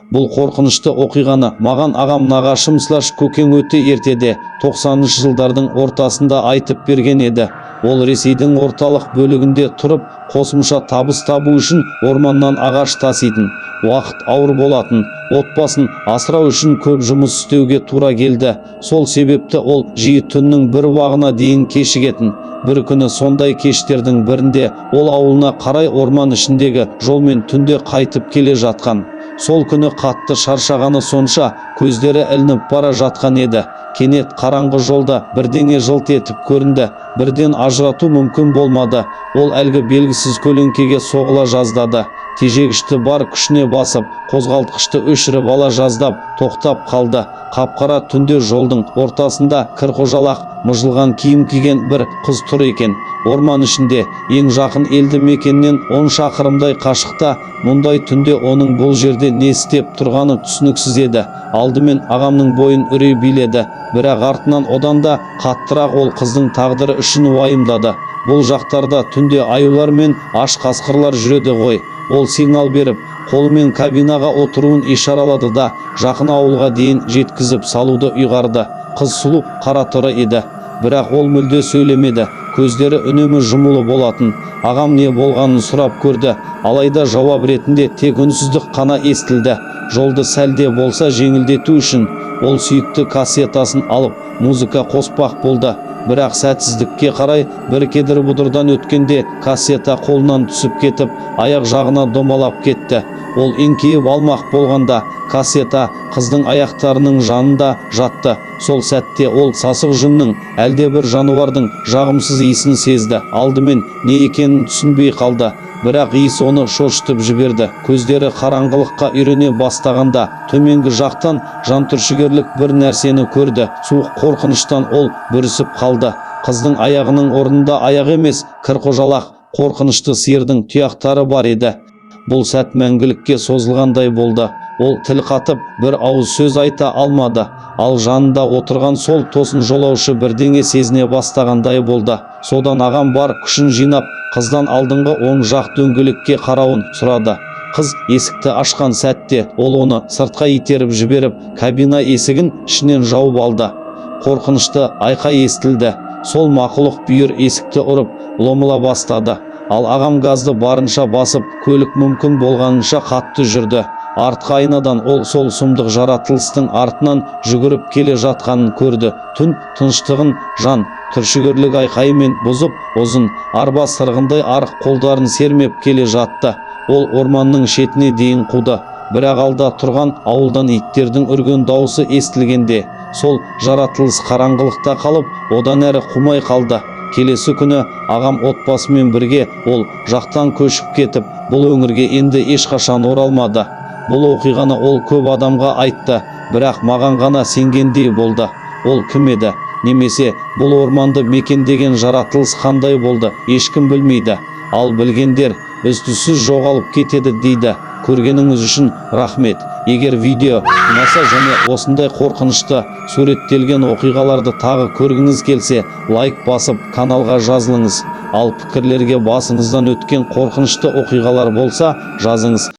Бұл қорқынышты оқиғаны маған ағам нағашым Слаш көкең өте ертеде 90-шы жылдардың ортасында айтып берген еді. Ол Ресейдің орталық бөлігінде тұрып, қосымша табыс табу үшін орманнан ағаш таситын. Уақыт ауыр болатын, отбасын асырау үшін көп жұмыс істеуге тура келді. Сол себепті ол жиі түннің бір уағына дейін кешігетін. Бір күні сондай кештердің бірінде ол ауылына қарай орман ішіндегі жолмен түнде қайтып келе жатқан. Сол күні қатты шаршағаны сонша көздері ілініп бара жатқан еді. Кенет қараңғы жолда бірдеңе жылт етіп көрінді. Бірден ажырату мүмкін болмады. Ол әлгі белгісіз көлеңкеге соғыла жаздады. Тежегішті бар күшіне басып, қозғалтқышты өшіріп ала жаздап тоқтап қалды. Қапқара түнде жолдың ортасында кірқожалақ мыжылған киім киген бір қыз тұр екен. Орман ішінде ең жақын елді мекеннен 10 шақырымдай қашықта. Мұндай түнде оның бұл жерде не істеп тұрғаны түсініксіз еді. Алдымен ағамның бойын үрей биледі, бірақ артынан одан да қаттырақ ол қыздың тағдыры үшін уайымдады. Бұл жақтарда түнде аюлар мен аш қасқырлар жүреді ғой. Ол сигнал беріп, қолымен кабинаға отыруын ишаралады да жақын ауылға дейін жеткізіп салуды ұйғарды. Қыз сұлу қара торы еді, бірақ ол мүлде сөйлемеді. Көздері үнемі жұмулы болатын. Ағам не болғанын сұрап көрді, алайда жауап ретінде тек үнсіздік қана естілді. Жолды сәлде болса жеңілдету үшін ол сүйікті кассетасын алып музыка қоспақ болды. Бірақ сәтсіздікке қарай бір кедір бұдырдан өткенде кассета қолынан түсіп кетіп, аяқ жағына домалап кетті. Ол еңкейіп алмақ болғанда кассета қыздың аяқтарының жанында жатты. Сол сәтте ол сасық жүннің, әлде бір жануардың жағымсыз иісін сезді. Алдымен не екенін түсінбей қалды, бірақ иіс оны шошытып жіберді. Көздері қараңғылыққа үйрене бастағанда төменгі жақтан жантүршігерлік бір нәрсені көрді. Суық қорқыныштан ол бүрісіп қалды. Қыздың аяғының орнында аяқ емес, кірқожалақ қорқынышты сиырдың тұяқтары бар еді. Бұл сәт мәңгілікке созылғандай болды. Ол тіл қатып бір ауыз сөз айта алмады. Ал жанында отырған сол тосын жолаушы бірдеңе сезіне бастағандай болды. Содан ағам бар күшін жинап, қыздан алдыңғы оң жақ дөңгелекке қарауын сұрады. Қыз есікті ашқан сәтте ол оны сыртқа итеріп жіберіп, кабина есігін ішінен жауып алды. Қорқынышты айқай естілді. Сол мақұлық бүйір есікті ұрып, ломыла бастады. Ал ағам газды барынша басып, көлік мүмкін болғанынша қатты жүрді. Артқы айнадан ол сол сұмдық жаратылыстың артынан жүгіріп келе жатқанын көрді. Түн тыныштығын жан түршігерлік айқайымен бұзып, ұзын арба сырғындай арық қолдарын сермеп келе жатты. Ол орманның шетіне дейін қуды. Бірақ алда тұрған ауылдан иттердің үрген дауысы естілгенде, сол жаратылыс қараңғылықта қалып, одан әрі қумай қалды. Келесі күні ағам отбасымен бірге ол жақтан көшіп кетіп, бұл өңірге енді ешқашан оралмады. Бұл оқиғаны ол көп адамға айтты, бірақ маған ғана сенгендей болды. Ол кім еді? Немесе бұл орманды мекендеген жаратылыс қандай болды? Ешкім білмейді. Ал білгендер із-түзсіз жоғалып кетеді дейді. Көргеніңіз үшін рахмет. Егер видео ұнаса және осындай қорқынышты суреттелген оқиғаларды тағы көргіңіз келсе, лайк басып каналға жазылыңыз. Ал пікірлерге басыңыздан өткен қорқынышты оқиғалар болса, жазыңыз.